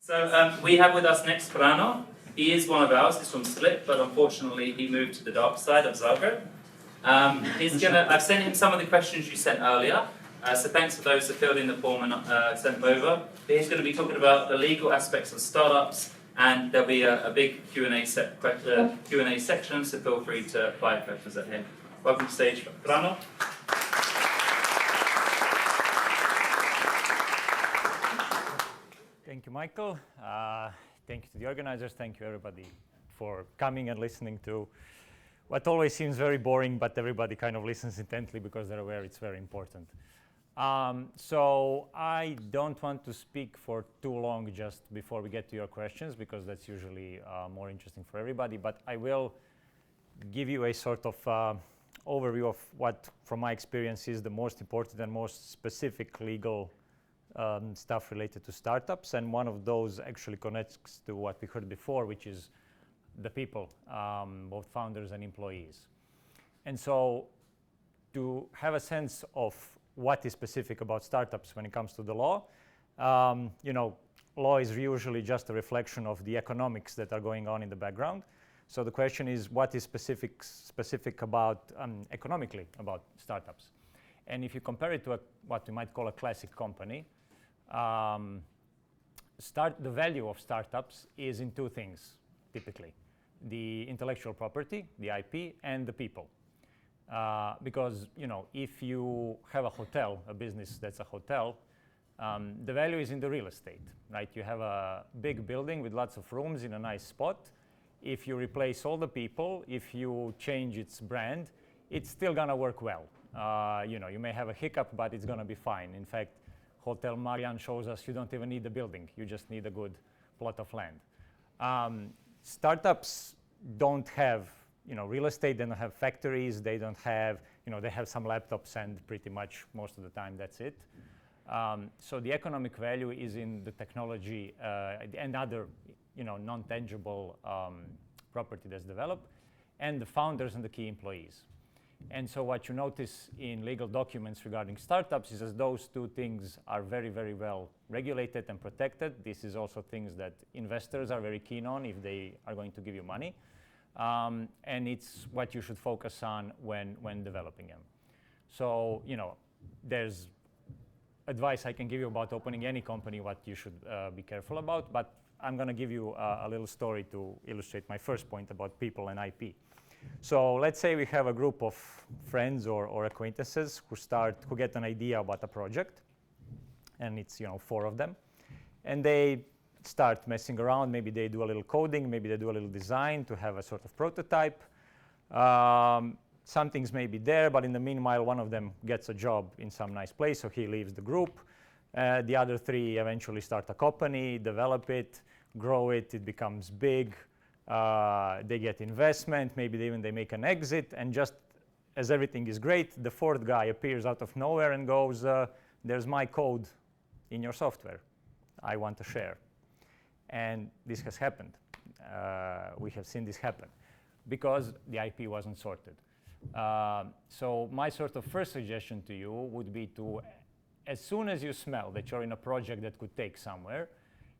So we have with us next Frano. He is one of ours. He's from Split, but unfortunately he moved to the dark side of Zagreb. I've sent him some of the questions you sent earlier. So thanks for those that filled in the form and sent them over. But he's going to be talking about the legal aspects of startups, and there'll be a big Q&A section. So feel free to fire questions at him. Welcome to stage, Frano. Thank you, Michael. Thank you to the organizers. Thank you, everybody, for coming and listening to what always seems very boring, but everybody kind of listens intently because they're aware it's very important. So I don't want to speak for too long just before we get to your questions, because that's usually more interesting for everybody. But I will give you a sort of overview of what, from my experience, is the most important and most specific legal stuff related to startups, and one of those actually connects to what we heard before, which is the people, both founders and employees. And so to have a sense of what is specific about startups when it comes to the law, law is usually just a reflection of the economics that are going on in the background. So the question is, what is specific about economically about startups? And if you compare it to what we might call a classic company, the value of startups is in two things, typically: the intellectual property, the IP, and the people. Because if you have a hotel, a business that's a hotel, the value is in the real estate, right? You have a big building with lots of rooms in a nice spot. If you replace all the people, if you change its brand, it's still gonna work well. You may have a hiccup, but it's gonna be fine. In fact, Hotel Marian shows us you don't even need a building. You just need a good plot of land. Startups don't have real estate. They don't have factories. They don't have, they have some laptops, and pretty much most of the time that's it. So the economic value is in the technology and other non-tangible property that's developed, and the founders and the key employees. And so what you notice in legal documents regarding startups is that those two things are very, very well regulated and protected. This is also things that investors are very keen on if they are going to give you money. And it's what you should focus on when developing them. So, there's advice I can give you about opening any company, what you should be careful about. But I'm going to give you a little story to illustrate my first point about people and IP. So let's say we have a group of friends or acquaintances who get an idea about a project, and it's 4 of them, and they start messing around. Maybe they do a little coding, maybe they do a little design to have a sort of prototype. Some things may be there, but in the meanwhile, one of them gets a job in some nice place, so he leaves the group. The other 3 eventually start a company, develop it, grow it, it becomes big. They get investment, maybe they make an exit, and just as everything is great, the 4th guy appears out of nowhere and goes, there's my code in your software. I want to share. And this has happened. We have seen this happen because the IP wasn't sorted. So my sort of first suggestion to you would be to, as soon as you smell that you're in a project that could take somewhere,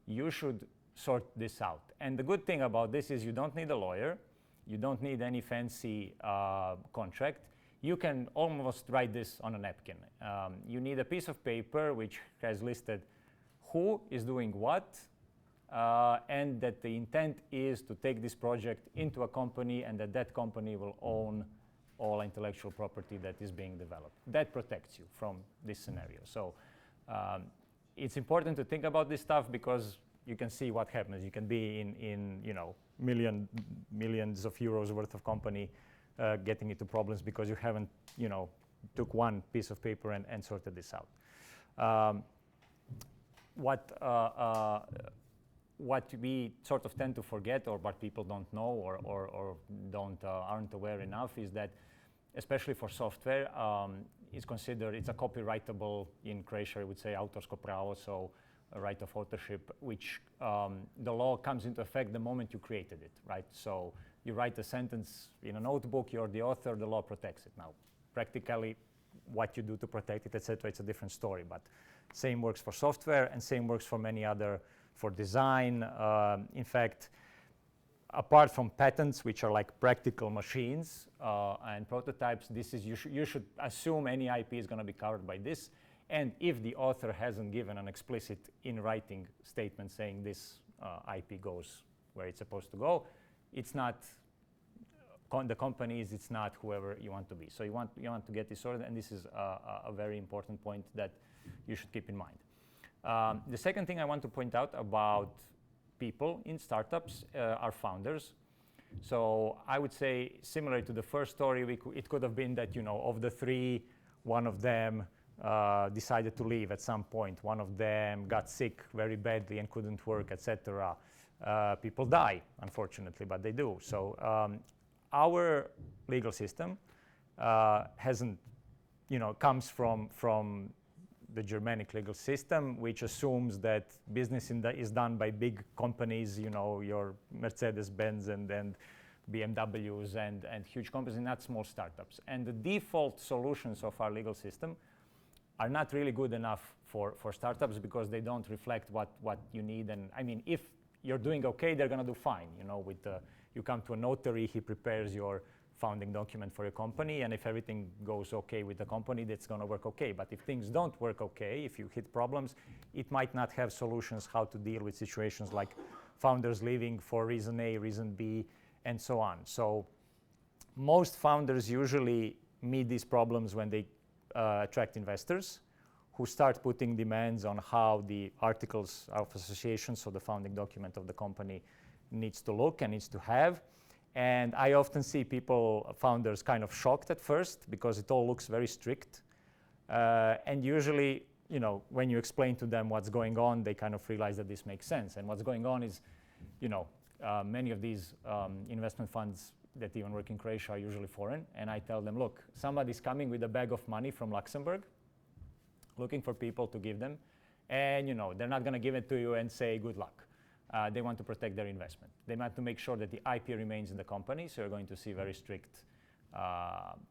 you should sort this out. And the good thing about this is you don't need a lawyer. You don't need any fancy contract. You can almost write this on a napkin. You need a piece of paper which has listed who is doing what, and that the intent is to take this project into a company, and that company will own all intellectual property that is being developed. That protects you from this scenario. So it's important to think about this stuff, because you can see what happens. You can be in millions of euros worth of company getting into problems because you haven't took one piece of paper and sorted this out. What we sort of tend to forget, or what people don't know or aren't aware enough, is that especially for software, it's a copyrightable, in Croatia I would say autorsko pravo, so a right of authorship, which the law comes into effect the moment you created it, right? So you write a sentence in a notebook, you're the author, the law protects it. Now, practically, what you do to protect it, etc., it's a different story, but same works for software, and same works for many other for design. In fact, apart from patents, which are like practical machines and prototypes, this is you should assume any IP is going to be covered by this. And if the author hasn't given an explicit in writing statement saying this IP goes where it's supposed to go, it's not the companies, it's not whoever you want to be. So you want to get this sorted, and this is a very important point that you should keep in mind. The second thing I want to point out about people in startups are founders. So I would say, similar to the first story, it could have been that, of the three, one of them decided to leave at some point. One of them got sick very badly and couldn't work, etc. People die, unfortunately, but they do. So our legal system comes from the Germanic legal system, which assumes that business is done by big companies, your Mercedes-Benz and BMWs and huge companies, not small startups. And the default solutions of our legal system are not really good enough for startups because they don't reflect what you need. And I mean, if you're doing okay, they're going to do fine. You come to a notary, he prepares your founding document for your company, and if everything goes okay with the company, that's going to work okay. But if things don't work okay, if you hit problems, it might not have solutions how to deal with situations like founders leaving for reason A, reason B, and so on. So most founders usually meet these problems when they attract investors who start putting demands on how the articles of association, so the founding document of the company, needs to look and needs to have. And I often see founders kind of shocked at first because it all looks very strict. And usually, when you explain to them what's going on, they kind of realize that this makes sense. And what's going on is, many of these investment funds that even work in Croatia are usually foreign. And I tell them, look, somebody's coming with a bag of money from Luxembourg, looking for people to give them. And, they're not going to give it to you and say, good luck. They want to protect their investment. They want to make sure that the IP remains in the company. So you're going to see very strict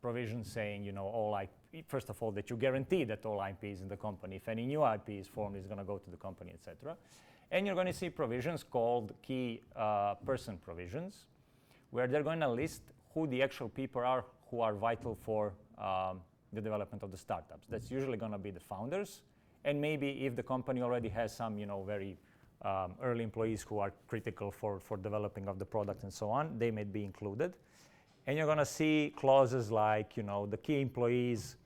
provisions saying, all IP, first of all, that you guarantee that all IP is in the company. If any new IP is formed, it's going to go to the company, etc. And you're going to see provisions called key person provisions, where they're going to list who the actual people are who are vital for the development of the startups. That's usually going to be the founders. And maybe if the company already has some, very early employees who are critical for developing of the product and so on, they may be included. And you're going to see clauses like, the key employees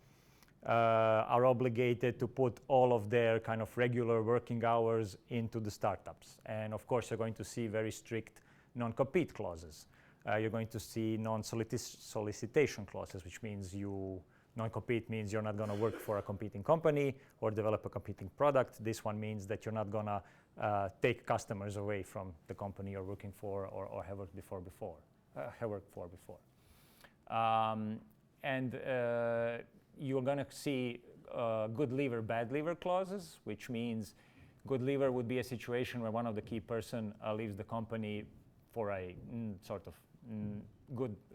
are obligated to put all of their kind of regular working hours into the startups. And of course, you're going to see very strict non-compete clauses. You're going to see non-solicitation clauses, which means non-compete means you're not going to work for a competing company or develop a competing product. This one means that you're not going to take customers away from the company you're working for or have worked for before. And you're going to see good leaver, bad leaver clauses, which means good leaver would be a situation where one of the key person leaves the company for a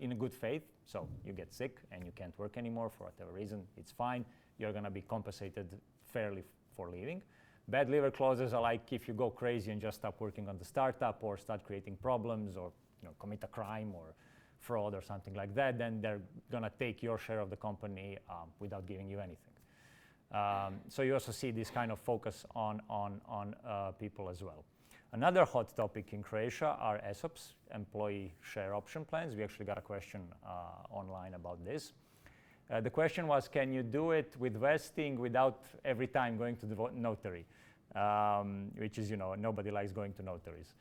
in a good faith. So you get sick and you can't work anymore for whatever reason, it's fine. You're going to be compensated fairly for leaving. Bad leaver clauses are like if you go crazy and just stop working on the startup or start creating problems or commit a crime or fraud or something like that, then they're going to take your share of the company without giving you anything. So you also see this kind of focus on people as well. Another hot topic in Croatia are ESOPs, employee share option plans. We actually got a question online about this. The question was, can you do it with vesting without every time going to the notary? Which is, nobody likes going to notaries.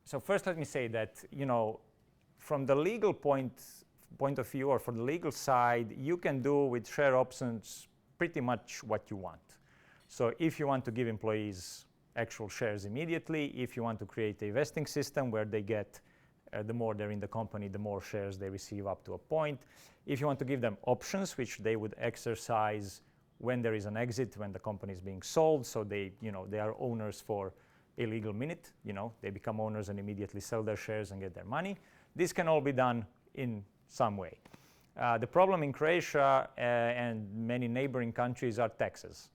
So first let me say that, from the legal point of view or from the legal side, you can do with share options pretty much what you want. So if you want to give employees actual shares immediately, if you want to create a vesting system where they get, the more they're in the company, the more shares they receive up to a point. If you want to give them options, which they would exercise when there is an exit, when the company is being sold, so they are owners for a legal minute, they become owners and immediately sell their shares and get their money. This can all be done in some way. The problem in Croatia and many neighboring countries are taxes,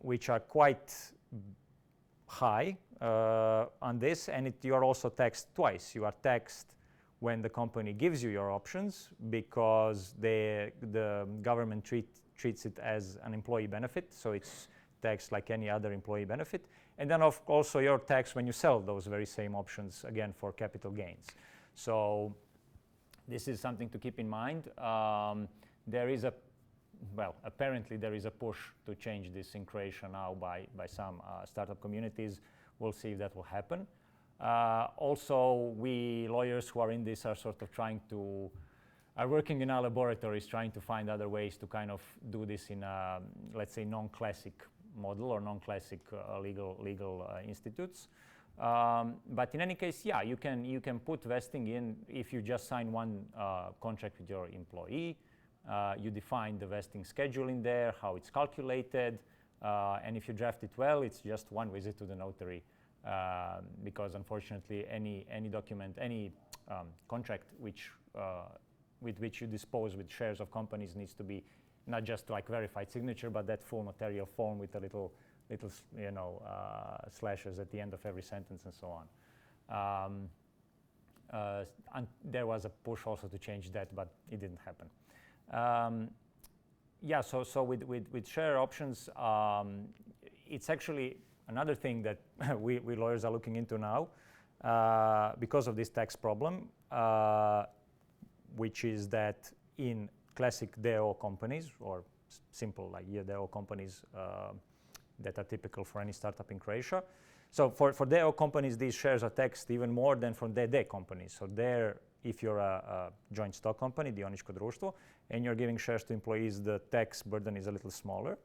which are quite high on this, and you are also taxed twice. You are taxed when the company gives you your options because the government treats it as an employee benefit, so it's taxed like any other employee benefit. And then also you're taxed when you sell those very same options, again, for capital gains. So this is something to keep in mind. Apparently there is a push to change this in Croatia now by some startup communities. We'll see if that will happen. Also, we lawyers who are in this are sort of are working in our laboratories trying to find other ways to kind of do this in a, let's say, non-classic model or non-classic legal institutes. But in any case, yeah, you can put vesting in if you just sign one contract with your employee. You define the vesting schedule in there, how it's calculated, and if you draft it well, it's just one visit to the notary, because unfortunately, any document, any contract with which you dispose with shares of companies needs to be not just like verified signature, but that full notarial form with a little slashes at the end of every sentence and so on. And there was a push also to change that, but it didn't happen. So with share options, it's actually another thing that we lawyers are looking into now because of this tax problem, which is that in classic DO companies or simple like DO companies that are typical for any startup in Croatia. So for DO companies, these shares are taxed even more than for DD companies. So there, if you're a joint stock company, dioničko društvo, and you're giving shares to employees, the tax burden is a little smaller.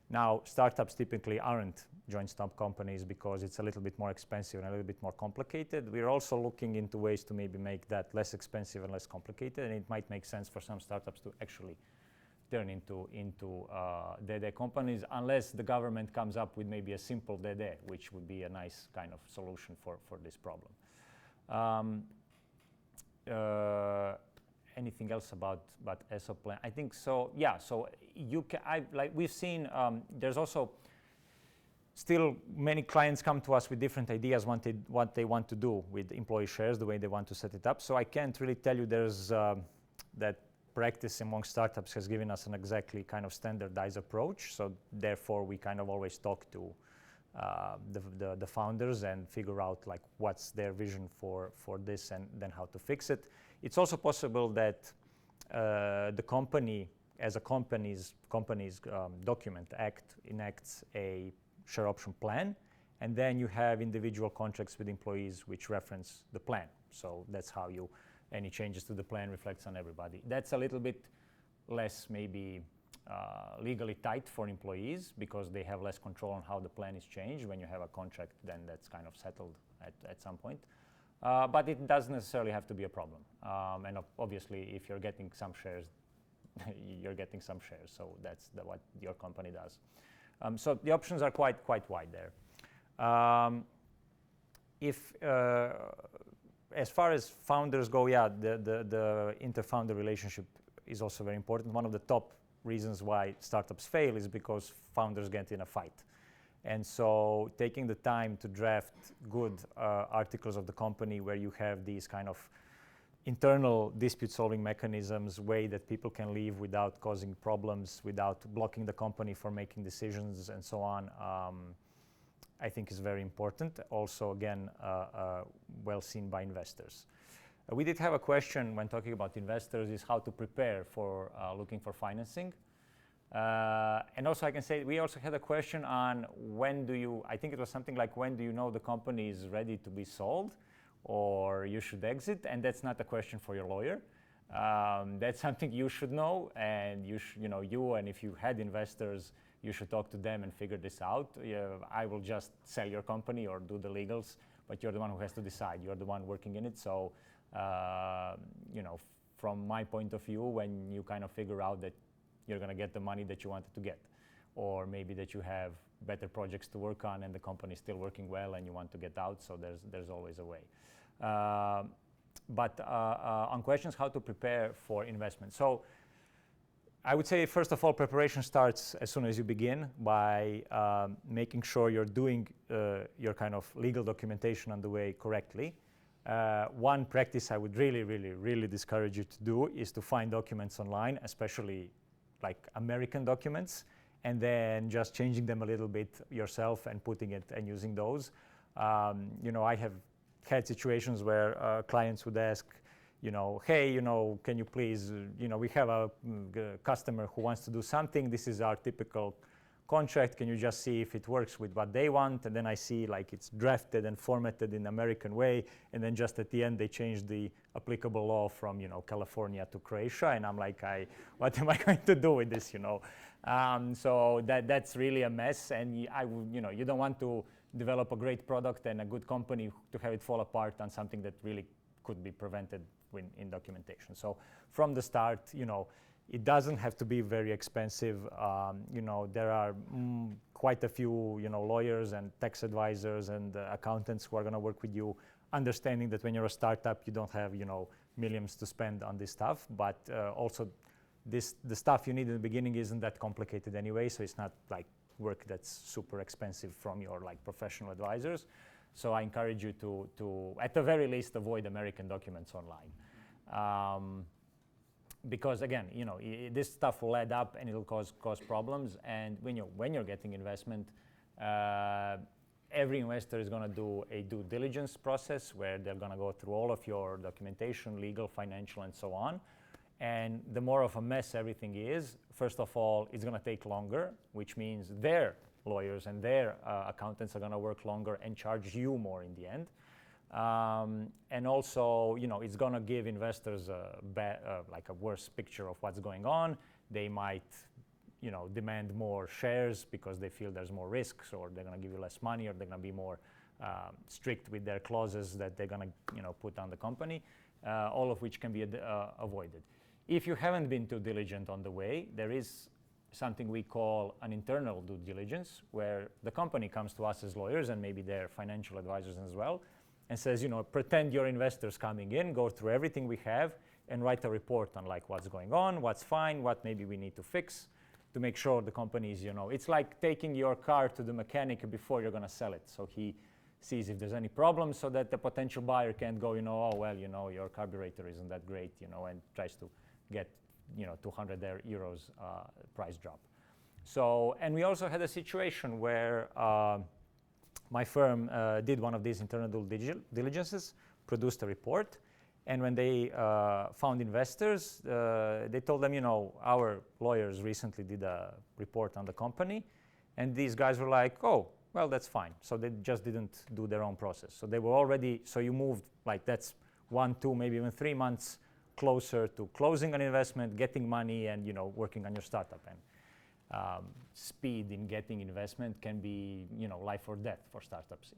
Now, startups typically aren't joint stock companies because it's a little bit more expensive and a little bit more complicated. We're also looking into ways to maybe make that less expensive and less complicated, and it might make sense for some startups to actually turn into DD companies, unless the government comes up with maybe a simple DD, which would be a nice kind of solution for this problem. Anything else about ESOP plan? I think so. Yeah. So we've seen. There's also still many clients come to us with different ideas what they want to do with employee shares, the way they want to set it up. So I can't really tell you there's that practice among startups has given us an exactly kind of standardized approach. So therefore, we kind of always talk to the founders and figure out like what's their vision for this and then how to fix it. It's also possible that the company, as a company's document enacts a share option plan, and then you have individual contracts with employees which reference the plan. So that's how any changes to the plan reflects on everybody. That's a little bit less maybe legally tight for employees because they have less control on how the plan is changed. When you have a contract, then that's kind of settled at some point. But it doesn't necessarily have to be a problem. And obviously, if you're getting some shares, you're getting some shares. So that's what your company does. So the options are quite wide there. As far as founders go, yeah, the inter-founder relationship is also very important. One of the top reasons why startups fail is because founders get in a fight. And so taking the time to draft good articles of the company where you have these kind of internal dispute-solving mechanisms, way that people can leave without causing problems, without blocking the company from making decisions and so on, I think is very important. Also, again, well seen by investors. We did have a question when talking about investors is how to prepare for looking for financing. And also I can say we also had a question on I think it was something like when do you know the company is ready to be sold or you should exit, and that's not a question for your lawyer. That's something you should know, and and if you had investors, you should talk to them and figure this out. I will just sell your company or do the legals, but you're the one who has to decide. You're the one working in it. So, from my point of view, when you kind of figure out that you're going to get the money that you wanted to get, or maybe that you have better projects to work on and the company is still working well and you want to get out, so there's always a way. But on questions how to prepare for investment. So I would say, first of all, preparation starts as soon as you begin by making sure you're doing your kind of legal documentation on the way correctly. One practice I would really discourage you to do is to find documents online, especially like American documents, and then just changing them a little bit yourself and putting it and using those. I have had situations where clients would ask, hey, can you please, we have a customer who wants to do something. This is our typical contract. Can you just see if it works with what they want? And then I see like it's drafted and formatted in American way. And then just at the end, they change the applicable law from, California to Croatia. And I'm like, what am I going to do with this, So that's really a mess. And you don't want to develop a great product and a good company to have it fall apart on something that really could be prevented in documentation. So from the start, it doesn't have to be very expensive. There are quite a few, lawyers and tax advisors and accountants who are going to work with you, understanding that when you're a startup, you don't have, millions to spend on this stuff. But also, the stuff you need in the beginning isn't that complicated anyway. So it's not like work that's super expensive from your like professional advisors. So I encourage you to at the very least, avoid American documents online. Because again, this stuff will add up and it'll cause problems. And when you're getting investment, every investor is going to do a due diligence process where they're going to go through all of your documentation, legal, financial, and so on. And the more of a mess everything is, first of all, it's going to take longer, which means their lawyers and their accountants are going to work longer and charge you more in the end. And also, it's going to give investors like a worse picture of what's going on. They might, demand more shares because they feel there's more risks, or they're going to give you less money, or they're going to be more strict with their clauses that they're going to, put on the company, all of which can be avoided. If you haven't been too diligent on the way, there is something we call an internal due diligence, where the company comes to us as lawyers and maybe their financial advisors as well, and says, pretend you're investors coming in, go through everything we have, and write a report on like what's going on, what's fine, what maybe we need to fix to make sure the company is, it's like taking your car to the mechanic before you're going to sell it. So he sees if there's any problems, so that the potential buyer can't go, oh, well, your carburetor isn't that great, and tries to get, 200 euros price drop. So, and we also had a situation where my firm did one of these internal due diligences, produced a report, and when they found investors, they told them, our lawyers recently did a report on the company, and these guys were like, oh, well, that's fine. So they just didn't do their own process. So they were already, so you moved, like that's 1, 2, maybe even 3 months closer to closing an investment, getting money, and working on your startup. And speed in getting investment can be, life or death for startups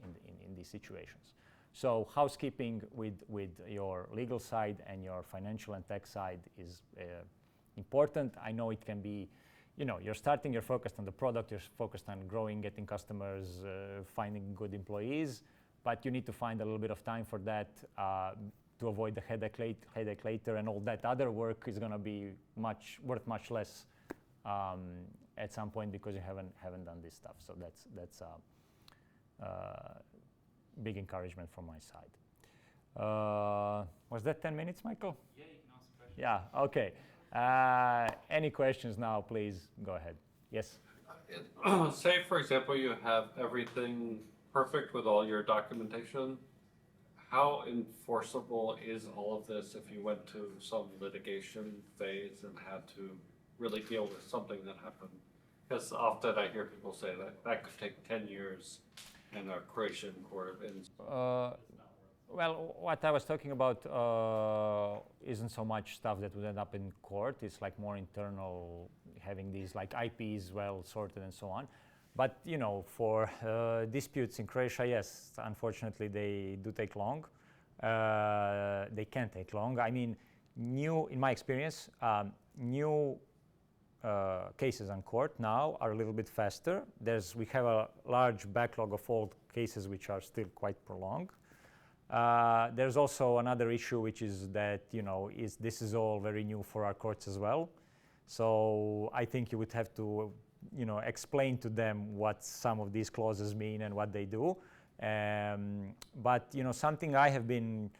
in these situations. So housekeeping with your legal side and your financial and tech side is important. I know it can be, you're starting, you're focused on the product, you're focused on growing, getting customers, finding good employees, but you need to find a little bit of time for that to avoid the headache later, and all that other work is going to be worth much less at some point because you haven't done this stuff. So that's big encouragement from my side. Was that 10 minutes, Michael? Yeah, you can ask questions. Yeah, okay. Any questions now, please go ahead. Yes? Say, for example, you have everything perfect with all your documentation. How enforceable is all of this if you went to some litigation phase and had to really deal with something that happened? Because often I hear people say that could take 10 years in a Croatian court. Well, what I was talking about isn't so much stuff that would end up in court. It's like more internal, having these like IPs well sorted and so on. But for disputes in Croatia, yes, unfortunately they do take long. They can take long. I mean, in my experience, new cases on court now are a little bit faster. We have a large backlog of old cases which are still quite prolonged. There's also another issue, which is that this is all very new for our courts as well. So I think you would have to, explain to them what some of these clauses mean and what they do. But something I have been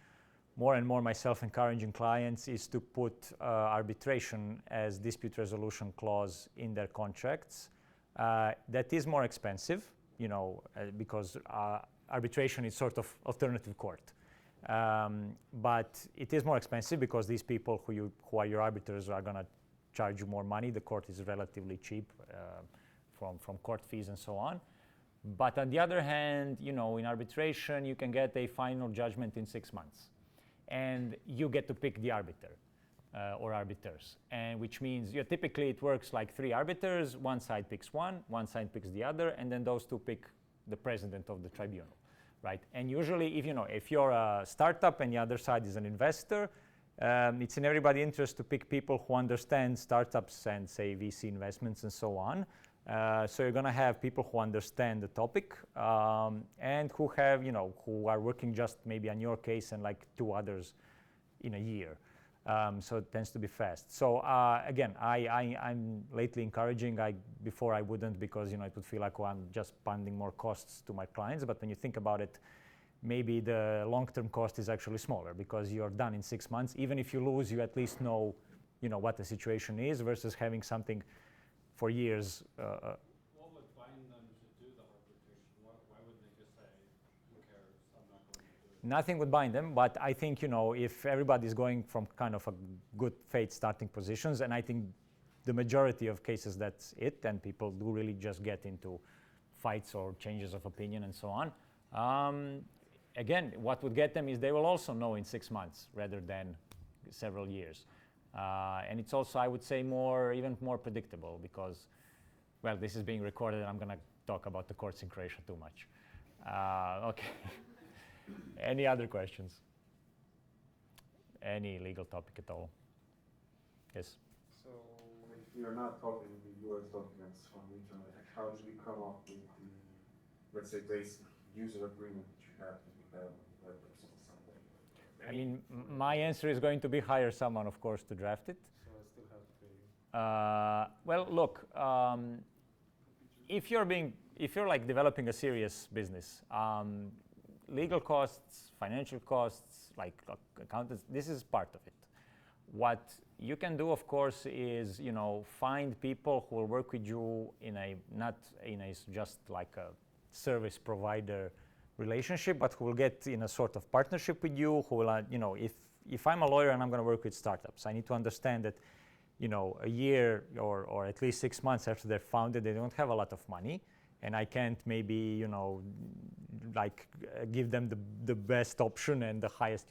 more and more myself encouraging clients is to put arbitration as dispute resolution clause in their contracts. That is more expensive, because arbitration is sort of alternative court. But it is more expensive because these people who are your arbiters are going to charge you more money. The court is relatively cheap from court fees and so on. But on the other hand, in arbitration, you can get a final judgment in 6 months. And you get to pick the arbiter or arbiters. And which means typically it works like 3 arbiters. One side picks one side picks the other, and then those 2 pick the president of the tribunal, right? And usually if you're a startup and the other side is an investor, it's in everybody's interest to pick people who understand startups and, say, VC investments and so on. So you're going to have people who understand the topic and who have, who are working just maybe on your case and like 2 others in a year. So it tends to be fast. So again, I'm lately encouraging. Before I wouldn't, because it would feel like, I'm just funding more costs to my clients. But when you think about it, maybe the long-term cost is actually smaller because you're done in 6 months. Even if you lose, you at least know, what the situation is versus having something for years. What would bind them to do the arbitration? Why wouldn't they just say, who cares, I'm not going to do it? Nothing would bind them, but I think, if everybody's going from kind of a good faith starting positions, and I think the majority of cases that's it, and people do really just get into fights or changes of opinion and so on. Again, what would get them is they will also know in 6 months rather than several years. And it's also, I would say, even more predictable because, well, this is being recorded and I'm going to talk about the courts in Croatia too much. Okay. Any other questions? Any legal topic at all? Yes? So if you're not talking the US documents from regionally, how did you come up with the, let's say, basic user agreement that you have with them? I mean, my answer is going to be hire someone, of course, to draft it. So I still have to pay you. Well, look, if you're like developing a serious business, legal costs, financial costs, like accountants, this is part of it. What you can do, of course, is find people who will work with you not in a just like a service provider relationship, but who will get in a sort of partnership with you, who will, if I'm a lawyer and I'm going to work with startups, I need to understand that, a year or at least 6 months after they're founded, they don't have a lot of money, and I can't maybe, give them the best option and the highest,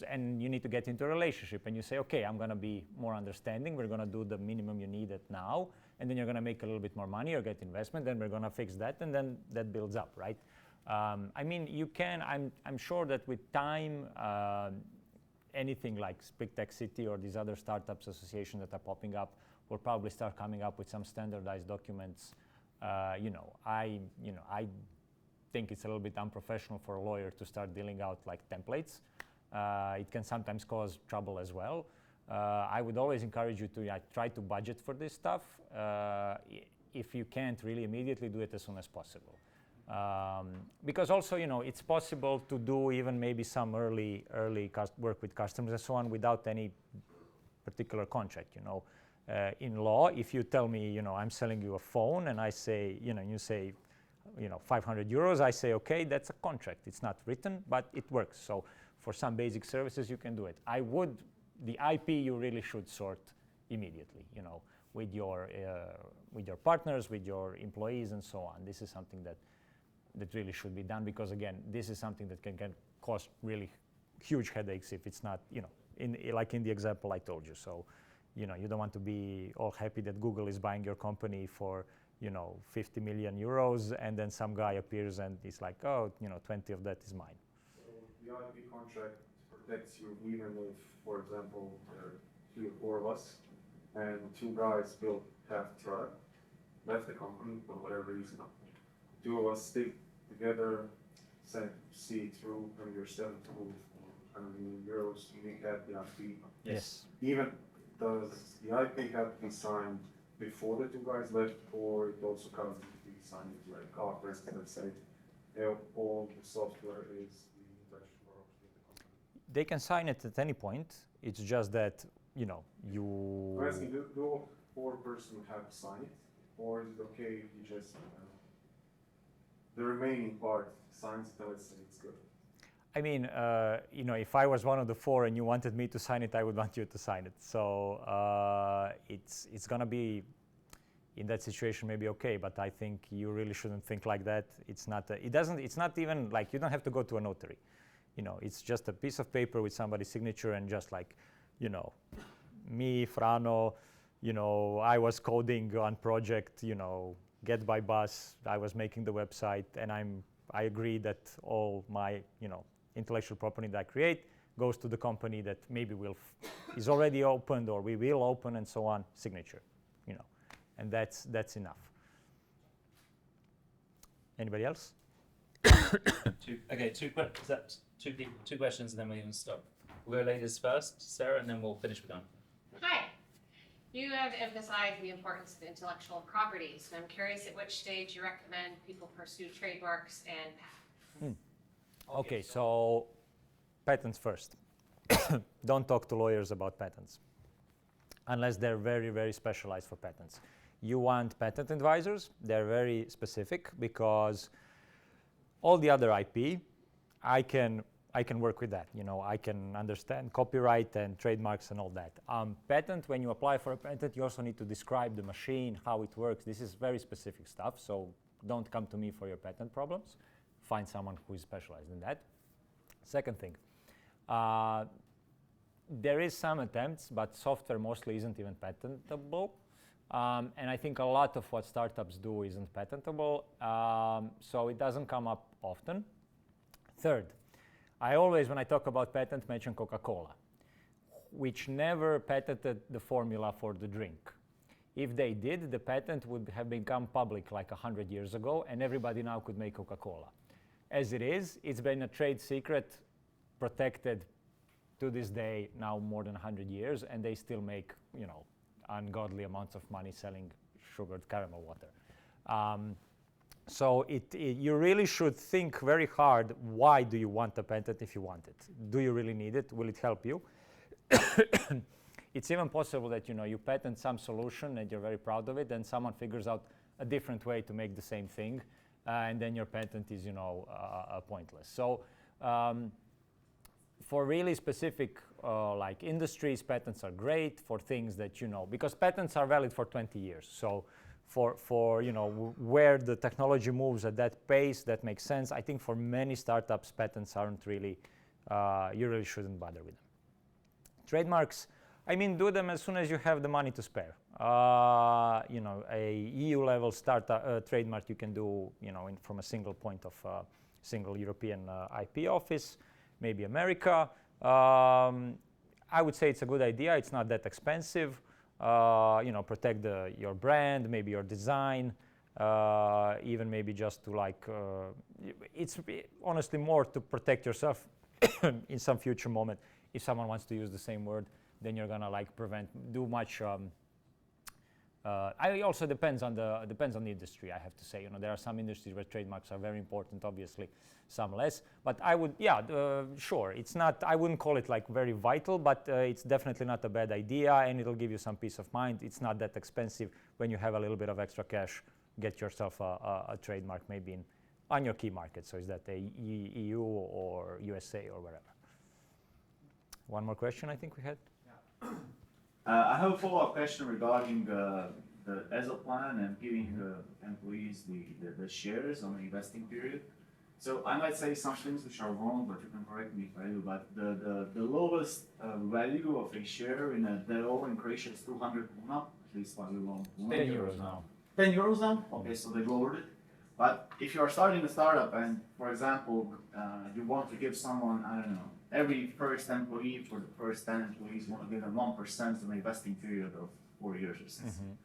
and you need to get into a relationship, and you say, okay, I'm going to be more understanding, we're going to do the minimum you need at now, and then you're going to make a little bit more money or get investment, then we're going to fix that, and then that builds up, right? I mean, you can, I'm sure that with time, anything like Big Tech City or these other startups associations that are popping up will probably start coming up with some standardized documents. I think it's a little bit unprofessional for a lawyer to start dealing out like templates. It can sometimes cause trouble as well. I would always encourage you to try to budget for this stuff. If you can't really immediately, do it as soon as possible. Because also, it's possible to do even maybe some early work with customers and so on without any particular contract. In law, if you tell me, I'm selling you a phone, and I say, you say, 500 euros, I say, okay, that's a contract. It's not written, but it works. So for some basic services, you can do it. The IP you really should sort immediately, with your partners, with your employees, and so on. This is something that really should be done, because again, this is something that can cause really huge headaches if it's not, like in the example I told you. So, you don't want to be all happy that Google is buying your company for, 50 million euros, and then some guy appears and he's like, oh, 20 of that is mine. So the IP contract protects you even if, for example, there are 3 or 4 of us, and 2 guys built half a truck, left the company for whatever reason. 2 of us stay together, see it through, and you're selling to 100 million euros, you make that the IP. Yes. Even does the IP have to be signed before the two guys left, or it also comes to be signed like after, let's say, all the software is the intellectual property of the company? They can sign it at any point. It's just that, you know, you... I'm asking, do all four persons have to sign it, or is it okay if you just, the remaining part signs it and let's say it's good? I mean, you know, if I was one of the four and you wanted me to sign it, I would want you to sign it. So it's gonna be, in that situation, maybe okay. But I think you really shouldn't think like that. It's not. It's not even like you don't have to go to a notary. You know, it's just a piece of paper with somebody's signature and just like, you know, me, Frano. You know, I was coding on project. You know, get by bus. I was making the website, and I agree that all my, you know, intellectual property that I create goes to the company that maybe is already opened or we will open and so on, signature, you know, and that's enough. Anybody else? Two questions and then we can stop. We'll go ladies first, Sarah, and then we'll finish with Don. Hi. You have emphasized the importance of intellectual properties, and I'm curious at which stage you recommend people pursue trademarks and patents. Okay, so patents first. Don't talk to lawyers about patents unless they're very, very specialized for patents. You want patent advisors. They're very specific because all the other IP, I can work with that. You know, I can understand copyright and trademarks and all that. Patent, when you apply for a patent, you also need to describe the machine, how it works. This is very specific stuff, so don't come to me for your patent problems. Find someone who is specialized in that. Second thing, there is some attempts, but software mostly isn't even patentable. And I think a lot of what startups do isn't patentable, so it doesn't come up often. Third, I always, when I talk about patent, mention Coca-Cola, which never patented the formula for the drink. If they did, the patent would have become public like 100 years ago, and everybody now could make Coca-Cola. As it is, it's been a trade secret protected to this day now more than 100 years, and they still make, you know, ungodly amounts of money selling sugared caramel water. So you really should think very hard, why do you want a patent if you want it? Do you really need it? Will it help you? It's even possible that, you know, you patent some solution and you're very proud of it, and someone figures out a different way to make the same thing, and then your patent is, you know, pointless. So for really specific like industries, patents are great for things that, you know, because patents are valid for 20 years. So for you know, where the technology moves at that pace, that makes sense. I think for many startups, patents aren't really, you really shouldn't bother with them. Trademarks, I mean, do them as soon as you have the money to spare. You know, a EU level trademark you can do, you know, from a single point of single European IP office, maybe America. I would say it's a good idea. It's not that expensive. You know, protect your brand, maybe your design, even maybe just to like, it's honestly more to protect yourself in some future moment. If someone wants to use the same word, then you're gonna like do much. It also depends on the industry, I have to say. You know, there are some industries where trademarks are very important, obviously, some less. But I would, yeah, sure. It's not. I wouldn't call it like very vital, but it's definitely not a bad idea, and it'll give you some peace of mind. It's not that expensive when you have a little bit of extra cash. Get yourself a trademark, maybe on your key market. So is that the EU or USA or wherever? One more question, I think we had. Yeah. I have a follow-up question regarding the ESO plan and giving employees the shares on the investing period. So I might say some things which are wrong, but you can correct me if I do. But the lowest value of a share in a DO in Croatia is 200 kuna, at least what we want. 10 euros now. 10 euros now? Okay, so they lowered it. But if you are starting a startup and, for example, you want to give someone, I don't know, every first employee for the first 10 employees, you want to give them 1% of an investing period of 4 years or something.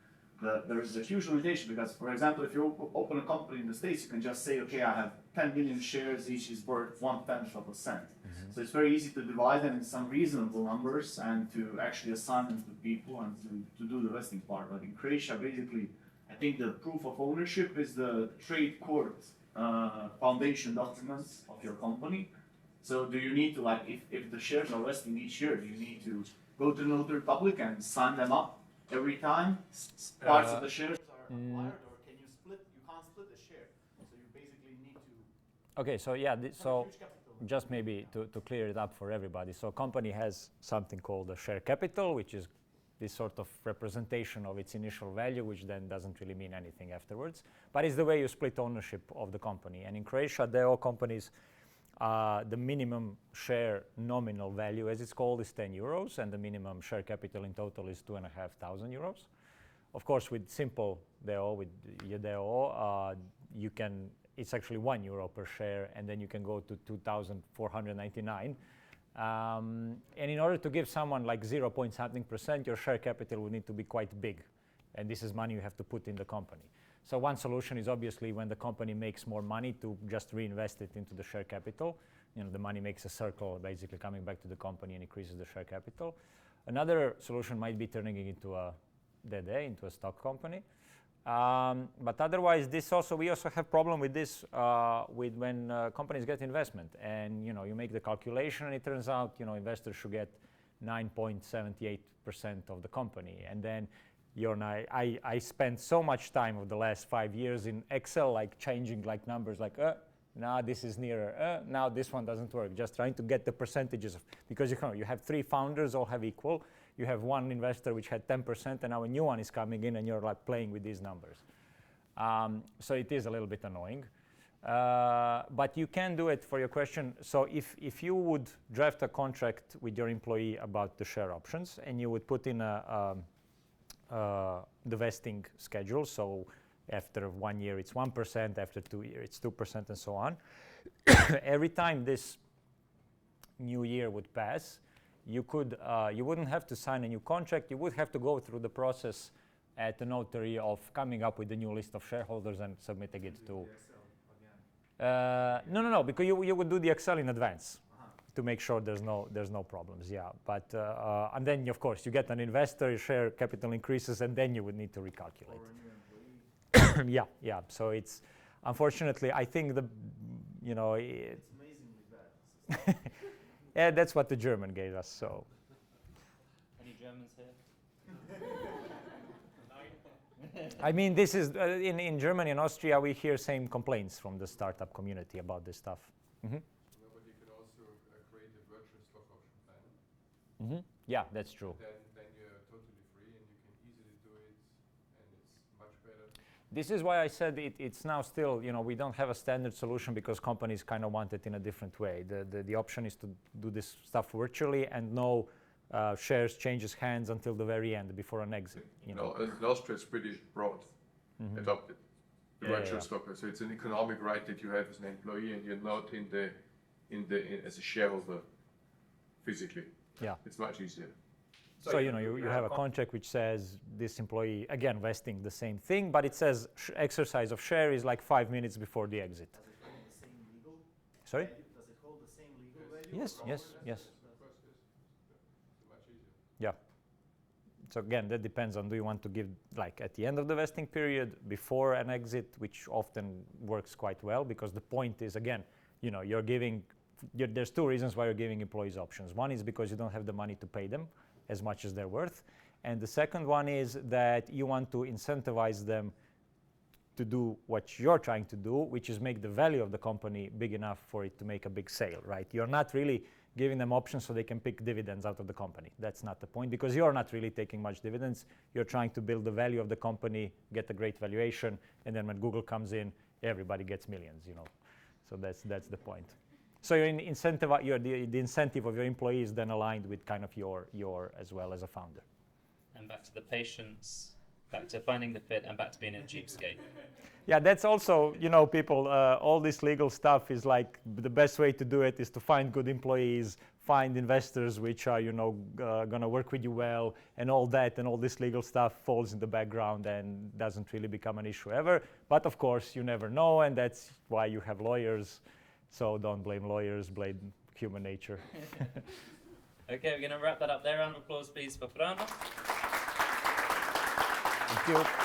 there is a huge limitation because, for example, if you open a company in the States, you can just say, okay, I have 10 million shares, each is worth 1/10 of a cent. So it's very easy to divide them in some reasonable numbers and to actually assign them to people and to do the vesting part. But in Croatia, basically, I think the proof of ownership is the trade court foundation documents of your company. So do you need to, like, if the shares are vesting each year, do you need to go to the notary public and sign them up every time parts of the shares are acquired, or can you split? You can't split a share, so you basically need to. Okay, so yeah, so huge capital. just maybe to clear it up for everybody. So a company has something called a share capital, which is this sort of representation of its initial value, which then doesn't really mean anything afterwards. But it's the way you split ownership of the company. And in Croatia, there are companies, the minimum share nominal value, as it's called, is 10 euros, and the minimum share capital in total is 2,500 euros. Of course, with simple DO, with DO, you can, it's actually €1 per share, and then you can go to 2,499. And in order to give someone like 0 point something %, your share capital would need to be quite big. And this is money you have to put in the company. So one solution is obviously when the company makes more money to just reinvest it into the share capital. You know, the money makes a circle basically coming back to the company and increases the share capital. Another solution might be turning it into a DD, into a stock company. But otherwise, we also have problem with this with when companies get investment, and you know, you make the calculation and it turns out, you know, investors should get 9.78% of the company, and then I spent so much time over the last 5 years in Excel, like changing like numbers, like now this is nearer, now this one doesn't work, just trying to get the percentages because you have 3 founders, all have equal. You have one investor which had 10%, and now a new one is coming in, and you're like playing with these numbers. So it is a little bit annoying. But you can do it for your question. So if you would draft a contract with your employee about the share options, and you would put in the vesting schedule, so after 1 year it's 1%, after 2 years it's 2%, and so on. Every time this new year would pass, you wouldn't have to sign a new contract. You would have to go through the process at the notary of coming up with a new list of shareholders and submitting it to. No, because you would do the Excel in advance to make sure there's no problems. Yeah, but and then of course you get an investor, your share capital increases, and then you would need to recalculate. Or a new employee. Yeah. So it's unfortunately, I think it's amazingly bad. Yeah, that's what the German gave us. So. Any Germans here? I mean, this is in Germany and Austria. We hear same complaints from the startup community about this stuff. Mm-hmm. No, but you can also create a virtual stock option plan. Mm-hmm. Yeah, that's true. Then you're totally free and you can easily do it, and it's much better. This is why I said it's now still, we don't have a standard solution because companies kind of want it in a different way. The option is to do this stuff virtually and no shares changes hands until the very end before an exit. In Austria, it's pretty broad adopted. The virtual stock. So it's an economic right that you have as an employee, and you're not as a shareholder physically. Yeah. It's much easier. So you have a contract which says this employee, again, vesting the same thing, but it says exercise of share is like 5 minutes before the exit. Does it hold the same legal? Sorry? Does it hold the same legal value? Yes. Much easier. Yeah. So again, that depends on, do you want to give like at the end of the vesting period, before an exit, which often works quite well because the point is, again, you're giving, there's 2 reasons why you're giving employees options. One is because you don't have the money to pay them as much as they're worth. And the second one is that you want to incentivize them to do what you're trying to do, which is make the value of the company big enough for it to make a big sale, right? You're not really giving them options so they can pick dividends out of the company. That's not the point, because you're not really taking much dividends. You're trying to build the value of the company, get a great valuation, and then when Google comes in, everybody gets millions, So that's the point. So the incentive of your employees then aligned with kind of your as well as a founder. And back to the patience back to finding the fit and back to being a cheapskate. Yeah, that's also, you know, people, all this legal stuff is like the best way to do it is to find good employees, find investors which are, you know, going to work with you well, and all that, and all this legal stuff falls in the background and doesn't really become an issue ever. But of course, you never know, and that's why you have lawyers. So don't blame lawyers, blame human nature. Okay, we're going to wrap that up there. Round of applause, please, for Frano. Thank you.